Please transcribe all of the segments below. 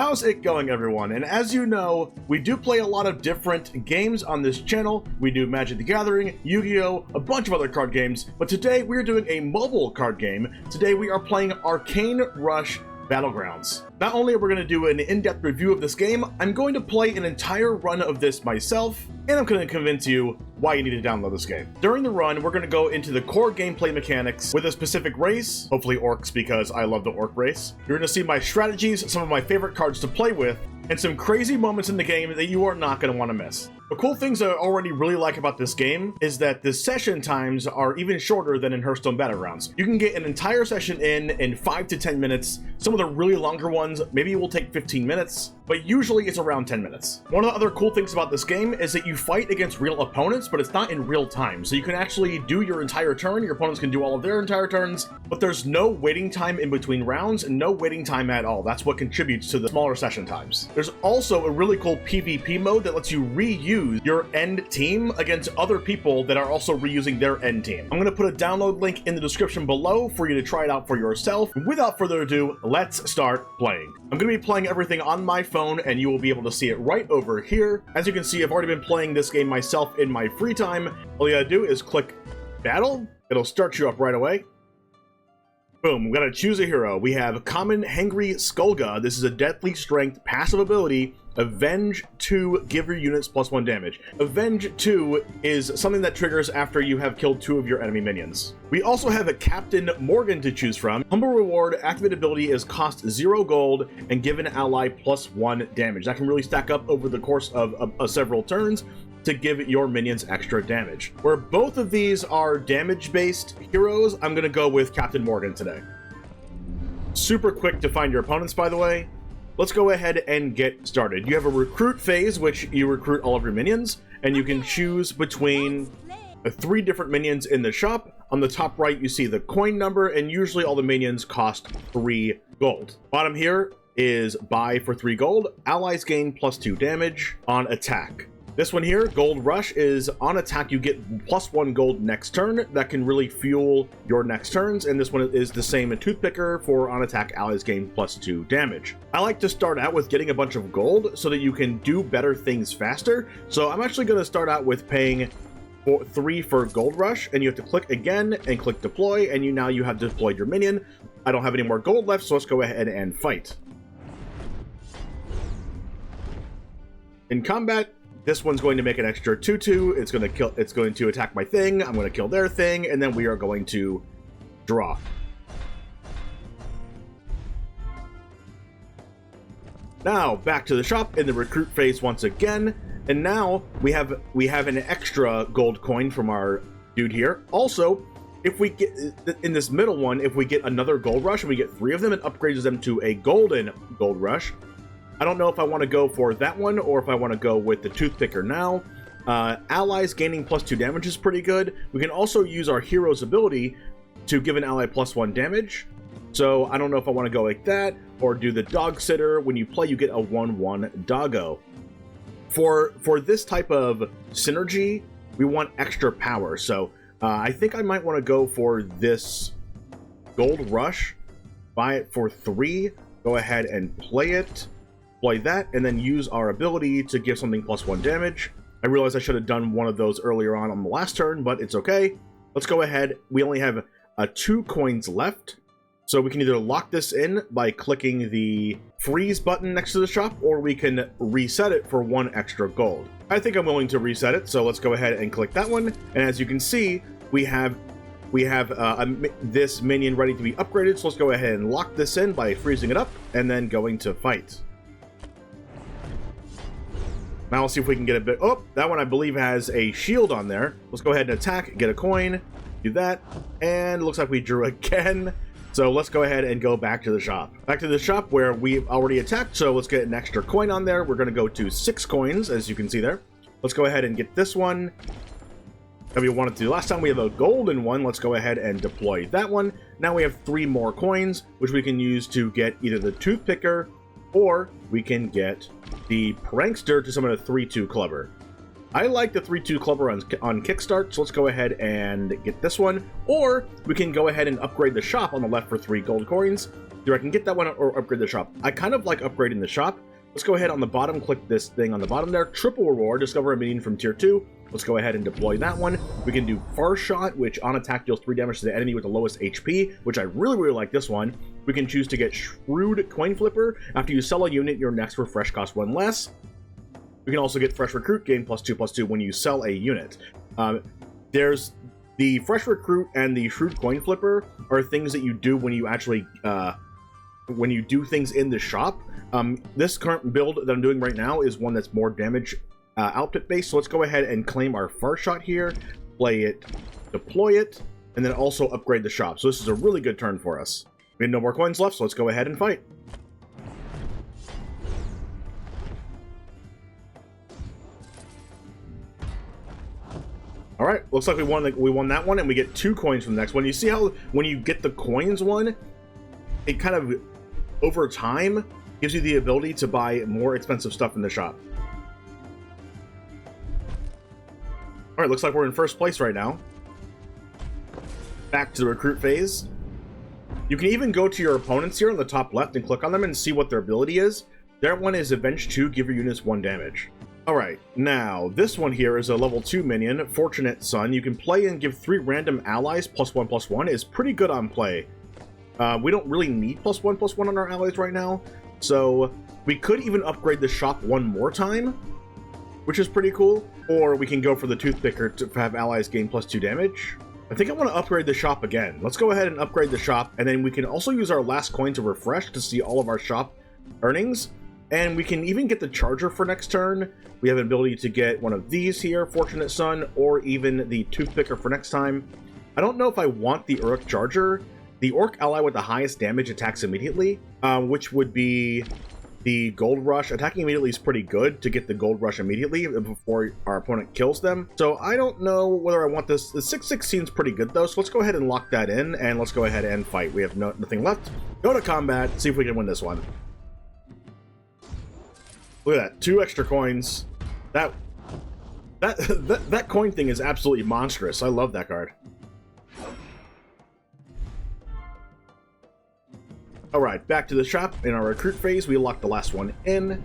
How's it going, everyone? And as you know, we do play a lot of different games on this channel. We do Magic the Gathering, Yu-Gi-Oh!, a bunch of other card games, but today we're doing a mobile card game. Today we are playing Arcane Rush Battlegrounds. Not only are we going to do an in-depth review of this game, I'm going to play an entire run of this myself, and I'm going to convince you why you need to download this game. During the run, we're going to go into the core gameplay mechanics with a specific race, hopefully orcs because I love the orc race. You're going to see my strategies, some of my favorite cards to play with, and some crazy moments in the game that you are not going to want to miss. The cool things I already really like about this game is that the session times are even shorter than in Hearthstone Battlegrounds. You can get an entire session in 5 to 10 minutes. Some of the really longer ones maybe will take 15 minutes, but usually it's around 10 minutes. One of the other cool things about this game is that you fight against real opponents, but it's not in real time. So you can actually do your entire turn, your opponents can do all of their entire turns, but there's no waiting time in between rounds and no waiting time at all. That's what contributes to the smaller session times. There's also a really cool PvP mode that lets you reuse your end team against other people that are also reusing their end team. I'm going to put a download link in the description below for you to try it out for yourself. Without further ado, let's start playing. I'm going to be playing everything on my phone, and you will be able to see it right over here. As you can see, I've already been playing this game myself in my free time. All you gotta do is click Battle. It'll start you up right away. Boom, we gotta choose a hero. We have Common Hangry Skullga. This is a Deathly Strength passive ability. Avenge 2, give your units +1 damage. Avenge 2 is something that triggers after you have killed 2 of your enemy minions. We also have a Captain Morgan to choose from. Humble Reward, activate ability is cost 0 gold and give an ally +1 damage. That can really stack up over the course of several turns to give your minions extra damage. Where both of these are damage-based heroes, I'm gonna go with Captain Morgan today. Super quick to find your opponents, by the way. Let's go ahead and get started. You have a recruit phase, which you recruit all of your minions, and you can choose between 3 different minions in the shop. On the top right, you see the coin number, and usually all the minions cost 3 gold. Bottom here is buy for 3 gold. Allies gain +2 damage on attack. This one here, Gold Rush, is on attack you get +1 gold next turn. That can really fuel your next turns, and this one is the same, a Toothpicker for on attack allies gain +2 damage. I like to start out with getting a bunch of gold so that you can do better things faster. So I'm actually going to start out with paying 3 for Gold Rush, and you have to click again and click deploy, and now you have deployed your minion. I don't have any more gold left, so let's go ahead and fight. In combat, this one's going to make an extra 2/2. It's going to attack my thing. I'm going to kill their thing, and then we are going to draw. Now back to the shop in the recruit phase once again, and now we have an extra gold coin from our dude here. Also, if we get in this middle one, if we get another Gold Rush and we get 3 of them, it upgrades them to a golden Gold Rush. I don't know if I want to go for that one or if I want to go with the Toothpicker now. Allies gaining +2 damage is pretty good. We can also use our hero's ability to give an ally +1 damage. So I don't know if I want to go like that or do the Dog Sitter. When you play, you get a 1/1 doggo. For this type of synergy, we want extra power. So I think I might want to go for this Gold Rush. Buy it for 3. Go ahead and play it. Play that, and then use our ability to give something +1 damage. I realize I should have done one of those earlier on the last turn, but it's okay. Let's go ahead. We only have 2 coins left, so we can either lock this in by clicking the freeze button next to the shop, or we can reset it for 1 extra gold. I think I'm willing to reset it, so let's go ahead and click that one. And as you can see, we have this minion ready to be upgraded, so let's go ahead and lock this in by freezing it up, and then going to fight. Now let's see if we can get a bit. Oh, that one I believe has a shield on there. Let's go ahead and attack, get a coin, do that, and it looks like we drew again. So let's go ahead and go back to the shop. Back to the shop where we've already attacked, so let's get an extra coin on there. We're going to go to 6 coins, as you can see there. Let's go ahead and get this one that we wanted to do last time. We have a golden one. Let's go ahead and deploy that one. Now we have 3 more coins, which we can use to get either the Toothpicker, or we can get the Prankster to summon a 3/2 Clubber. I like the 3-2 Clubber on Kickstart, so let's go ahead and get this one. Or we can go ahead and upgrade the shop on the left for 3 gold coins. Either I can get that one or upgrade the shop. I kind of like upgrading the shop. Let's go ahead on the bottom, click this thing on the bottom there. Triple reward, discover a minion from tier 2. Let's go ahead and deploy that one. We can do Far Shot, which on attack deals 3 damage to the enemy with the lowest HP, which I really, really like this one. We can choose to get Shrewd Coin Flipper. After you sell a unit, your next refresh costs 1 less. We can also get Fresh Recruit, gain +2/+2 when you sell a unit. There's the Fresh Recruit and the Shrewd Coin Flipper are things that you do when you actually, when you do things in the shop. This current build that I'm doing right now is one that's more damage output based, so let's go ahead and claim our Far Shot here, play it, deploy it, and then also upgrade the shop. So this is a really good turn for us. We have no more coins left, so let's go ahead and fight. All right, looks like we won that one, and we get 2 coins from the next one. You see how when you get the coins one, it kind of over time gives you the ability to buy more expensive stuff in the shop. All right, looks like we're in first place right now. Back to the recruit phase. You can even go to your opponents here on the top left and click on them and see what their ability is. Their one is Avenge 2, give your units 1 damage. Alright, now, this one here is a level 2 minion, Fortunate Son. You can play and give 3 random allies +1/+1. Is pretty good on play. We don't really need +1/+1 on our allies right now, so we could even upgrade the shop 1 more time, which is pretty cool. Or we can go for the Toothpicker to have allies gain +2 damage. I think I want to upgrade the shop again. Let's go ahead and upgrade the shop, and then we can also use our last coin to refresh to see all of our shop earnings. And we can even get the Charger for next turn. We have an ability to get one of these here, Fortunate Son, or even the Toothpicker for next time. I don't know if I want the Uruk Charger. The Orc ally with the highest damage attacks immediately, which would be the Gold Rush. Attacking immediately is pretty good to get the Gold Rush immediately before our opponent kills them. So I don't know whether I want this. The 6/6 seems pretty good though, so let's go ahead and lock that in, and let's go ahead and fight. We have nothing left. Go to combat, see if we can win this one. Look at that, 2 extra coins. That coin thing is absolutely monstrous. I love that card. Alright, back to the shop. In our recruit phase, we locked the last one in.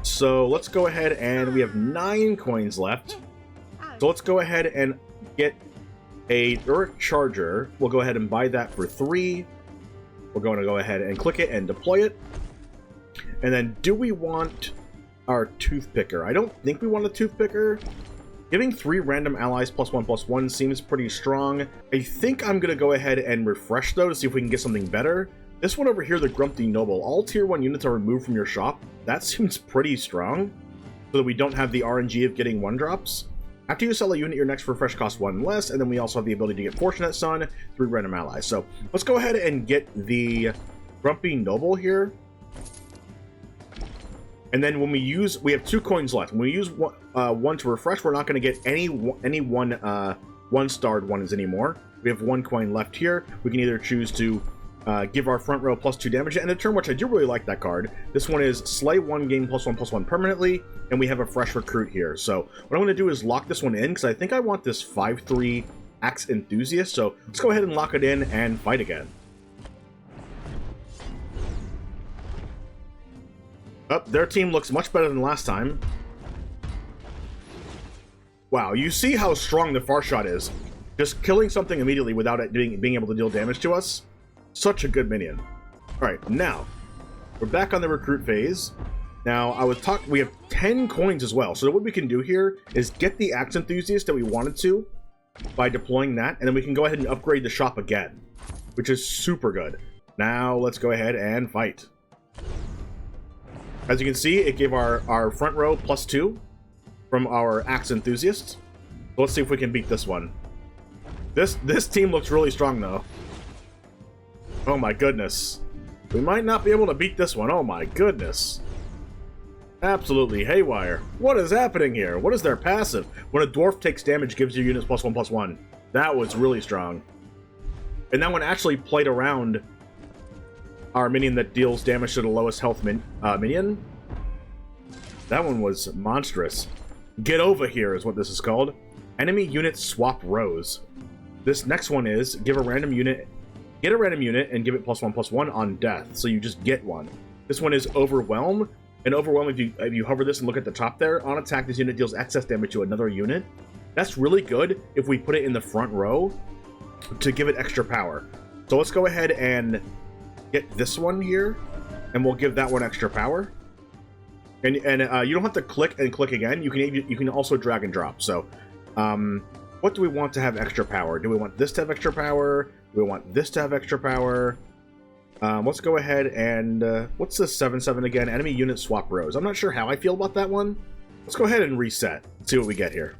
So let's go ahead, and we have 9 coins left. So let's go ahead and get a Uruk Charger. We'll go ahead and buy that for 3. We're going to go ahead and click it and deploy it. And then, do we want our Toothpicker? I don't think we want a Toothpicker. Giving 3 random allies +1/+1 seems pretty strong. I think I'm going to go ahead and refresh, though, to see if we can get something better. This one over here, the Grumpy Noble. All tier 1 units are removed from your shop. That seems pretty strong, so that we don't have the RNG of getting 1-drops. After you sell a unit, your next refresh costs 1 less, and then we also have the ability to get Fortunate Son, 3 random allies. So let's go ahead and get the Grumpy Noble here. And then when we use, we have 2 coins left. When we use one to refresh, we're not going to get any one-starred ones anymore. We have 1 coin left here. We can either choose to give our front row +2 damage, and a turn which I do really like that card. This one is slay 1, gain +1/+1 permanently, and we have a fresh recruit here. So what I'm going to do is lock this one in, because I think I want this 5/3 Axe Enthusiast. So let's go ahead and lock it in and fight again. Oh, their team looks much better than last time. Wow, you see how strong the Far Shot is. Just killing something immediately without it being able to deal damage to us. Such a good minion. Alright, now, we're back on the recruit phase. Now, we have 10 coins as well. So what we can do here is get the Axe Enthusiast that we wanted to by deploying that, and then we can go ahead and upgrade the shop again, which is super good. Now, let's go ahead and fight. As you can see, it gave our front row +2 from our Axe Enthusiast. So let's see if we can beat this one. This team looks really strong, though. Oh my goodness. We might not be able to beat this one. Oh my goodness. Absolutely haywire. What is happening here? What is their passive? When a dwarf takes damage, gives you units +1/+1. That was really strong. And that one actually played around our minion that deals damage to the lowest health minion. That one was monstrous. Get over here is what this is called. Enemy unit swap rows. This next one is get a random unit and give it +1/+1 on death. So you just get one. This one is overwhelm. And overwhelm, if you hover this and look at the top there, on attack this unit deals excess damage to another unit. That's really good if we put it in the front row to give it extra power. So let's go ahead and get this one here, and we'll give that one extra power. And you don't have to click and click again. You can also drag and drop. So, what do we want to have extra power? Do we want this to have extra power? Do we want this to have extra power? Let's go ahead and what's this 7/7 again? Enemy unit swap rows. I'm not sure how I feel about that one. Let's go ahead and reset. See what we get here.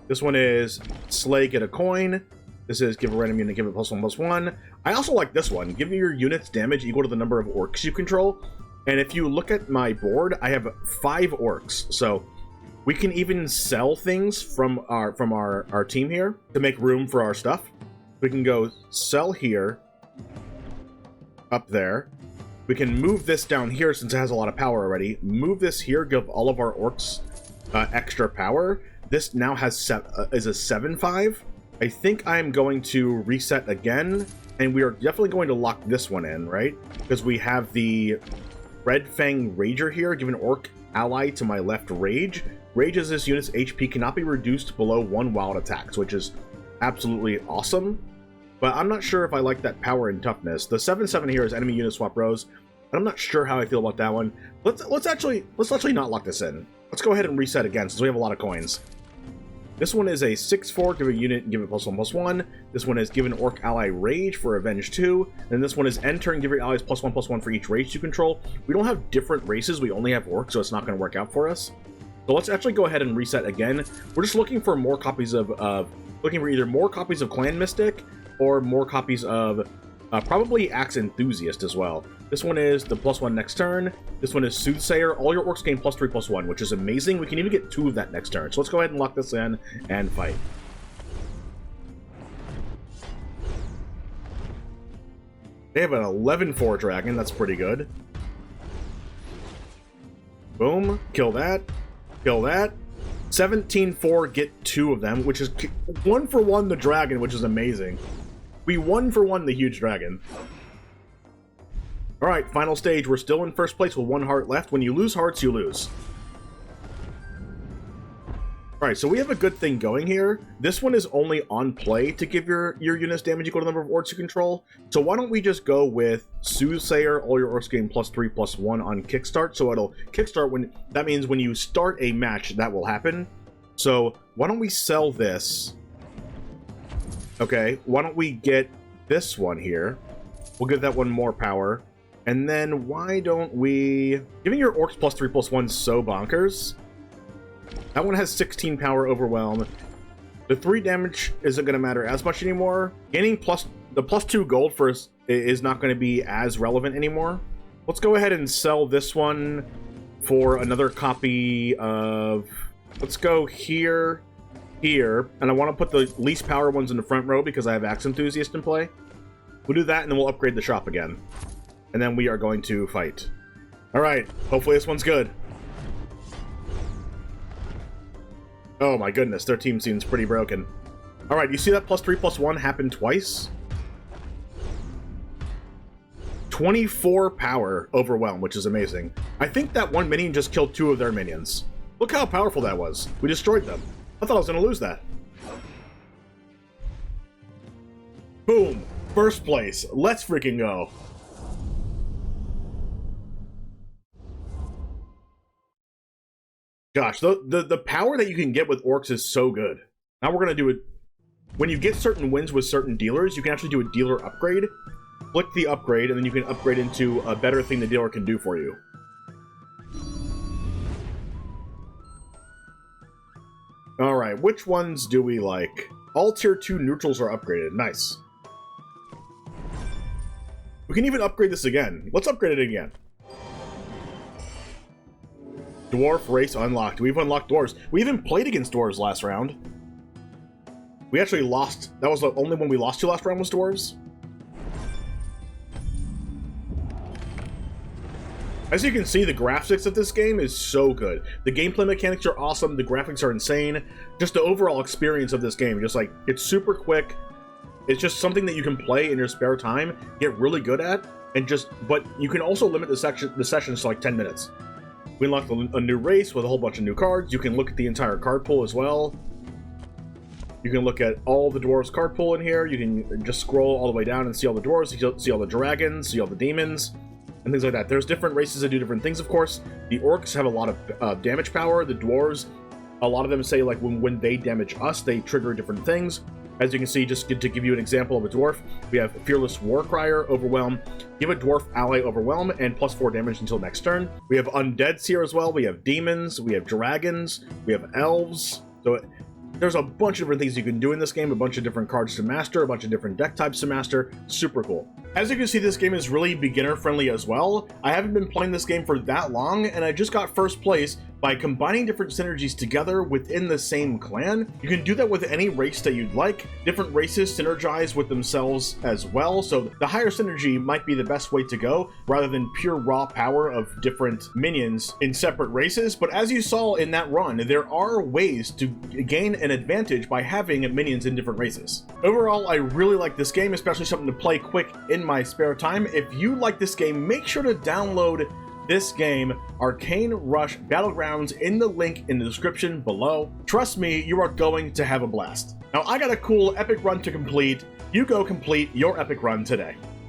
This one is slay, get a coin. This is give a random unit, give it +1/+1. I also like this one. Give your units damage equal to the number of orcs you control. And if you look at my board, I have 5 orcs. So we can even sell things from our team here to make room for our stuff. We can go sell here, up there. We can move this down here since it has a lot of power already. Move this here, give all of our orcs extra power. This now has is a 7/5. I think I'm going to reset again, and we are definitely going to lock this one in, right? Because we have the Red Fang Rager here. Give an orc ally to my left rage. Rage is this unit's HP cannot be reduced below 1 wild attacks, which is absolutely awesome. But I'm not sure if I like that power and toughness. The 7/7 here is enemy unit swap rows, and I'm not sure how I feel about that one. Let's actually not lock this in. Let's go ahead and reset again since we have a lot of coins. This one is a 6/4, give a unit and give it +1/+1. This one is give an orc ally rage for Avenge 2. And this one is end turn, give your allies +1/+1 for each race you control. We don't have different races, we only have orcs, so it's not going to work out for us. So let's actually go ahead and reset again. We're just looking for more copies of looking for either more copies of Clan Mystic or more copies of probably Axe Enthusiast as well. This one is the +1 next turn. This one is Soothsayer. All your orcs gain +3/+1, which is amazing. We can even get 2 of that next turn. So let's go ahead and lock this in and fight. They have an 11/4 dragon. That's pretty good. Boom. Kill that. Kill that. 17/4, get 2 of them, which is 1-for-1 the dragon, which is amazing. We 1-for-1 the huge dragon. Alright, final stage. We're still in first place with 1 heart left. When you lose hearts, you lose. Alright, so we have a good thing going here. This one is only on play to give your units damage equal to the number of orcs you control. So why don't we just go with Soothsayer, all your orcs gain +3/+1 on kickstart. So it'll kickstart when, that means when you start a match, that will happen. So why don't we sell this? Okay, why don't we get this one here? We'll give that one more power. And then why don't we... Giving your orcs +3/+1 so bonkers. That one has 16 power overwhelm. The 3 damage isn't going to matter as much anymore. Gaining the +2 gold first is not going to be as relevant anymore. Let's go ahead and sell this one for another copy of... Let's go here, here, and I want to put the least power ones in the front row because I have Axe Enthusiast in play. We'll do that and then we'll upgrade the shop again. And then we are going to fight. Alright, hopefully this one's good. Oh my goodness, their team seems pretty broken. Alright, you see that +3/+1 happen twice? 24 power overwhelm, which is amazing. I think that one minion just killed 2 of their minions. Look how powerful that was. We destroyed them. I thought I was going to lose that. Boom! First place. Let's freaking go. Gosh, the power that you can get with orcs is so good. Now we're going to do it. When you get certain wins with certain dealers, you can actually do a dealer upgrade. Click the upgrade, and then you can upgrade into a better thing the dealer can do for you. Alright, which ones do we like? All tier 2 neutrals are upgraded. Nice. We can even upgrade this again. Let's upgrade it again. Dwarf race unlocked. We've unlocked dwarves. We even played against dwarves last round. We actually lost. That was the only one we lost to last round was dwarves. As you can see, the graphics of this game is so good. The gameplay mechanics are awesome, the graphics are insane. Just the overall experience of this game, just like, it's super quick. It's just something that you can play in your spare time, get really good at, but you can also limit the sessions to like 10 minutes. We unlocked a new race with a whole bunch of new cards. You can look at the entire card pool as well. You can look at all the dwarves card pool in here. You can just scroll all the way down and see all the dwarves, see all the dragons, see all the demons, and things like that. There's different races that do different things, of course. The orcs have a lot of damage power. The dwarves, a lot of them say like when they damage us, they trigger different things. As you can see, just to give you an example of a dwarf, we have Fearless Warcrier, Overwhelm. Give a dwarf ally Overwhelm and +4 damage until next turn. We have undeads here as well. We have demons, we have dragons, we have elves. So there's a bunch of different things you can do in this game, a bunch of different cards to master, a bunch of different deck types to master. Super cool. As you can see, this game is really beginner friendly as well. I haven't been playing this game for that long, and I just got first place by combining different synergies together within the same clan. You can do that with any race that you'd like. Different races synergize with themselves as well, so the higher synergy might be the best way to go, rather than pure raw power of different minions in separate races. But as you saw in that run, there are ways to gain an advantage by having minions in different races. Overall, I really like this game, especially something to play quick in my spare time. If you like this game, make sure to download this game, Arcane Rush Battlegrounds, in the link in the description below. Trust me, you are going to have a blast. Now, I got a cool epic run to complete. You go complete your epic run today.